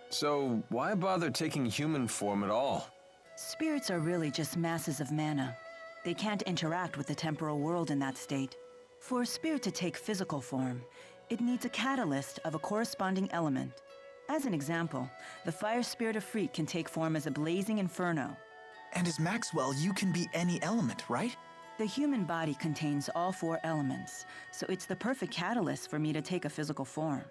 So, why bother taking human form at all? Spirits are really just masses of mana. They can't interact with the temporal world in that state. For a spirit to take physical form, it needs a catalyst of a corresponding element. As an example, the fire spirit of Freak can take form as a blazing inferno. And as Maxwell, you can be any element, right? The human body contains all 4 elements, so it's the perfect catalyst for me to take a physical form.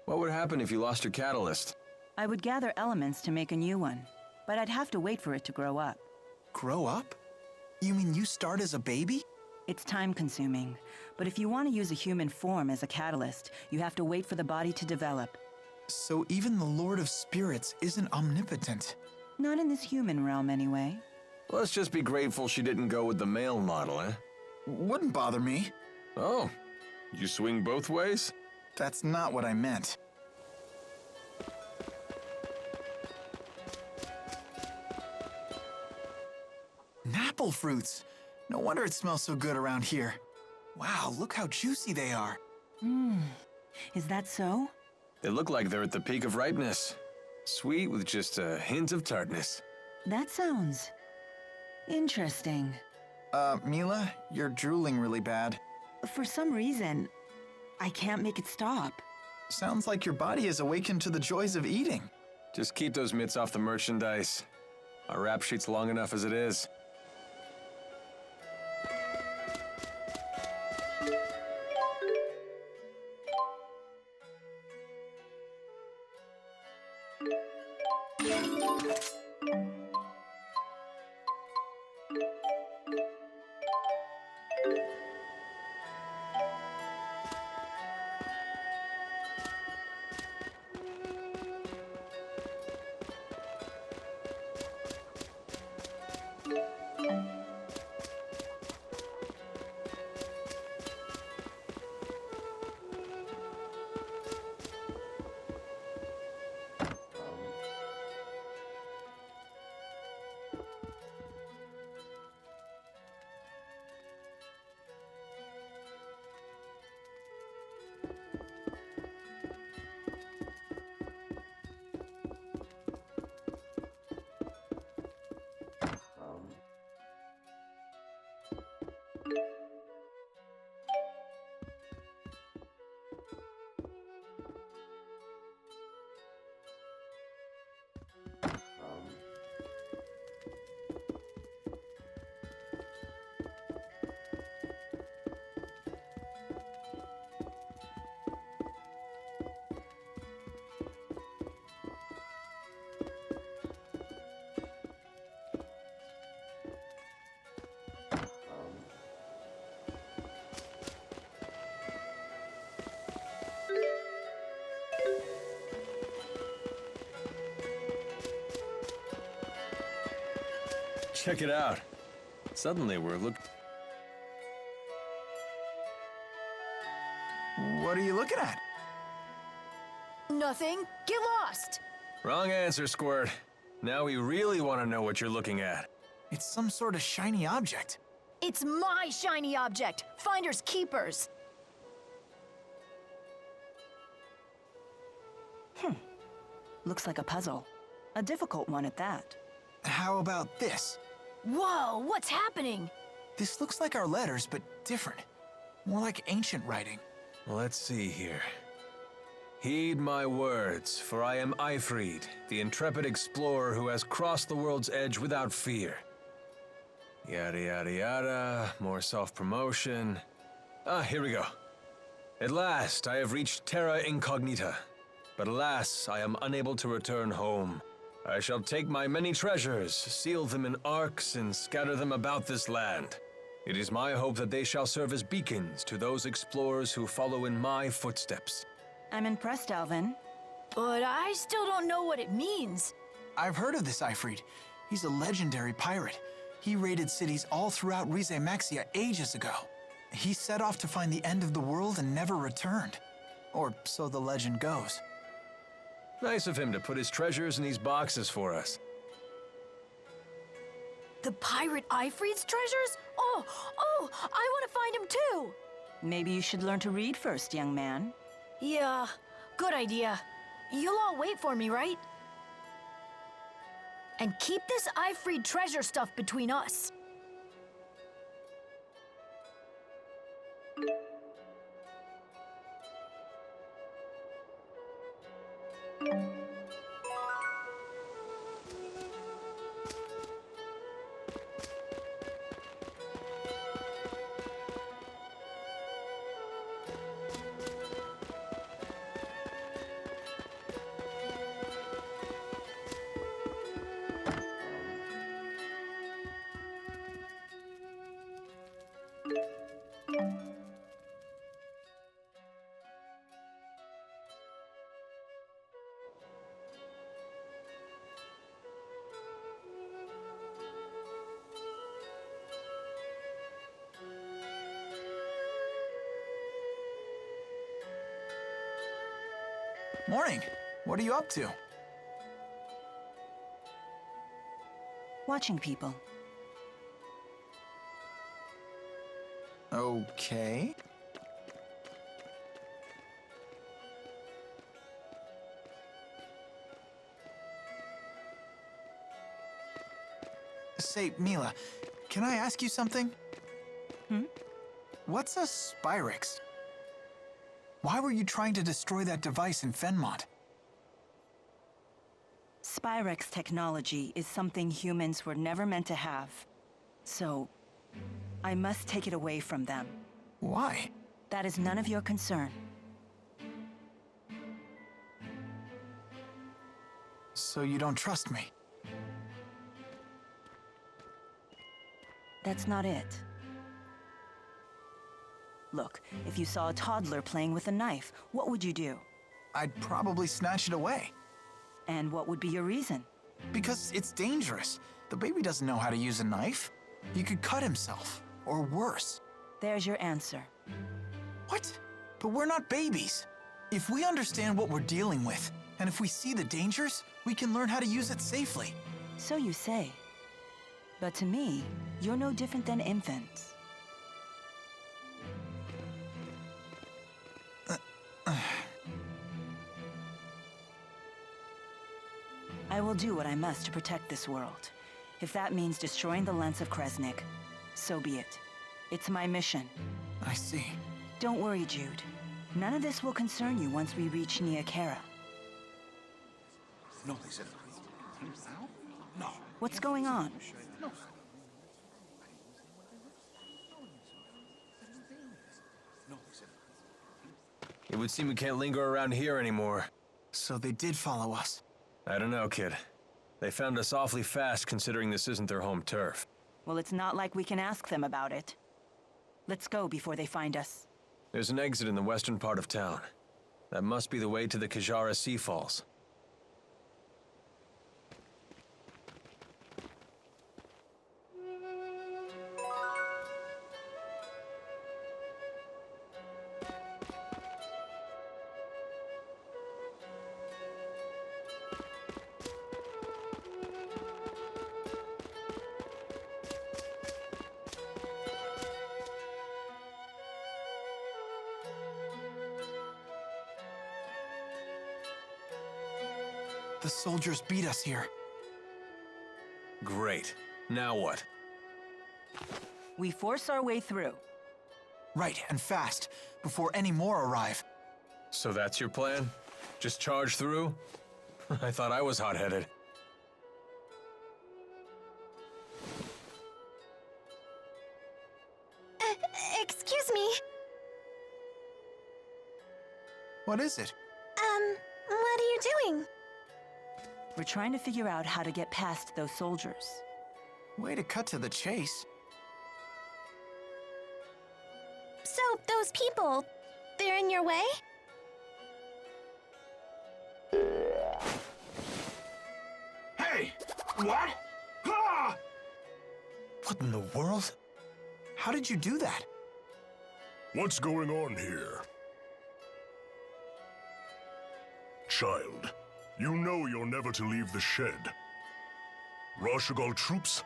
What would happen if you lost your catalyst? I would gather elements to make a new one, but I'd have to wait for it to grow up. Grow up? You mean you start as a baby? It's time-consuming, but if you want to use a human form as a catalyst, you have to wait for the body to develop. So even the Lord of Spirits isn't omnipotent. Not in this human realm, anyway. Let's just be grateful she didn't go with the male model, eh? Wouldn't bother me. Oh, you swing both ways? That's not what I meant. Apple fruits. No wonder it smells so good around here. Wow, look how juicy they are. Is that so? They look like they're at the peak of ripeness. Sweet with just a hint of tartness. That sounds interesting. Milla, you're drooling really bad. For some reason, I can't make it stop. Sounds like your body is awakened to the joys of eating. Just keep those mitts off the merchandise. Our rap sheet's long enough as it is. Check it out. Suddenly we're What are you looking at? Nothing. Get lost! Wrong answer, Squirt. Now we really want to know what you're looking at. It's some sort of shiny object. It's my shiny object! Finders keepers! Looks like a puzzle. A difficult one at that. How about this? Whoa, what's happening? This looks like our letters, but different. More like ancient writing. Let's see here. Heed my words, for I am Eifried, the intrepid explorer who has crossed the world's edge without fear. Yada yada yada, more self-promotion. Here we go. At last, I have reached Terra Incognita. But alas, I am unable to return home. I shall take my many treasures, seal them in arks, and scatter them about this land. It is my hope that they shall serve as beacons to those explorers who follow in my footsteps. I'm impressed, Alvin. But I still don't know what it means. I've heard of this Eifried. He's a legendary pirate. He raided cities all throughout Rieze Maxia ages ago. He set off to find the end of the world and never returned. Or so the legend goes. Nice of him to put his treasures in these boxes for us. The pirate Ifreed's treasures? Oh, I want to find him too! Maybe you should learn to read first, young man. Yeah, good idea. You'll all wait for me, right? And keep this Ifreed treasure stuff between us. Morning. What are you up to? Watching people. Okay. Say, Milla, can I ask you something? What's a Spyrix? Why were you trying to destroy that device in Fenmont? Spyrix technology is something humans were never meant to have. So, I must take it away from them. Why? That is none of your concern. So you don't trust me? That's not it. Look, if you saw a toddler playing with a knife, what would you do? I'd probably snatch it away. And what would be your reason? Because it's dangerous. The baby doesn't know how to use a knife. He could cut himself, or worse. There's your answer. What? But we're not babies. If we understand what we're dealing with, and if we see the dangers, we can learn how to use it safely. So you say. But to me, you're no different than infants. I will do what I must to protect this world. If that means destroying the lens of Kresnik, so be it. It's my mission. I see. Don't worry, Jude. None of this will concern you once we reach Niakara. No, they said no. What's going on? It would seem we can't linger around here anymore. So they did follow us. I don't know, kid. They found us awfully fast considering this isn't their home turf. Well, it's not like we can ask them about it. Let's go before they find us. There's an exit in the western part of town. That must be the way to the Kajara Sea Falls. The soldiers beat us here. Great. Now what? We force our way through. Right, and fast, before any more arrive. So that's your plan? Just charge through? I thought I was hot-headed. Excuse me. What is it? What are you doing? We're trying to figure out how to get past those soldiers. Way to cut to the chase. So, those people, they're in your way? Hey! What? Ah! What in the world? How did you do that? What's going on here? Child, you know you're never to leave the shed. Rashugal troops?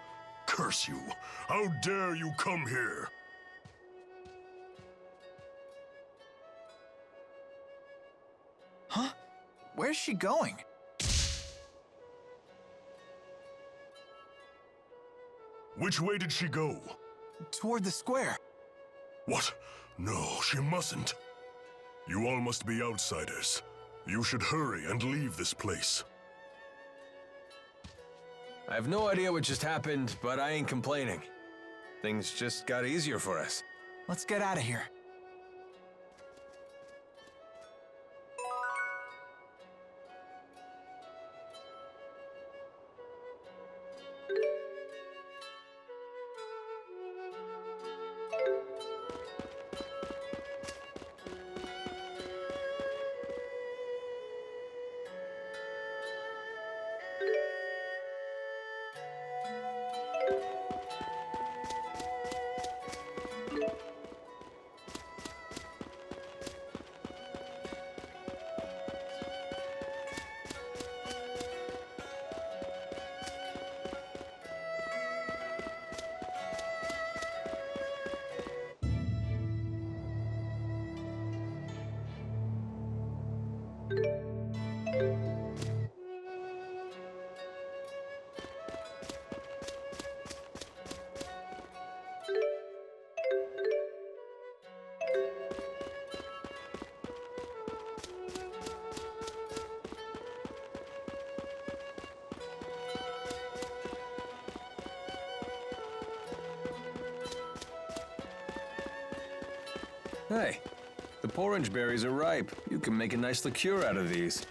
Curse you! How dare you come here? Huh? Where's she going? Which way did she go? Toward the square. What? No, she mustn't. You all must be outsiders. You should hurry and leave this place. I have no idea what just happened, but I ain't complaining. Things just got easier for us. Let's get out of here. Hey, the porridge berries are ripe. You can make a nice liqueur out of these.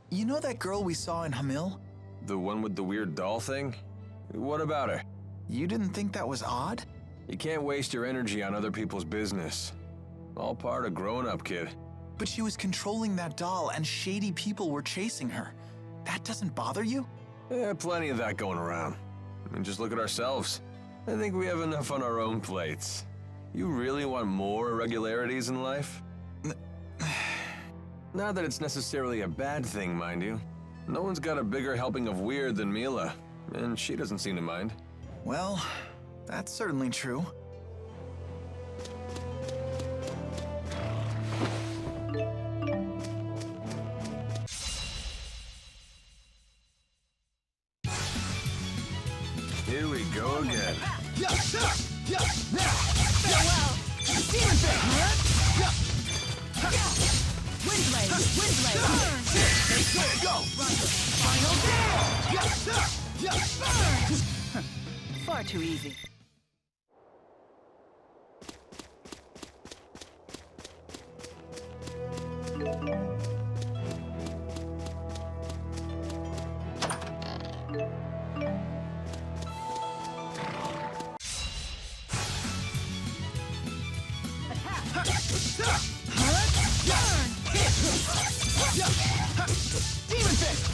You know that girl we saw in Hamil? The one with the weird doll thing? What about her? You didn't think that was odd? You can't waste your energy on other people's business. All part of growing up, kid. But she was controlling that doll and shady people were chasing her. That doesn't bother you? Plenty of that going around. I mean, just look at ourselves. I think we have enough on our own plates. You really want more irregularities in life? Not that it's necessarily a bad thing, mind you. No one's got a bigger helping of weird than Milla, and she doesn't seem to mind. Well, that's certainly true. Here we go again. Farewell! Demon Thing! Windblade! Windblade! Go! Final Burn! Far too easy. Demon Thing!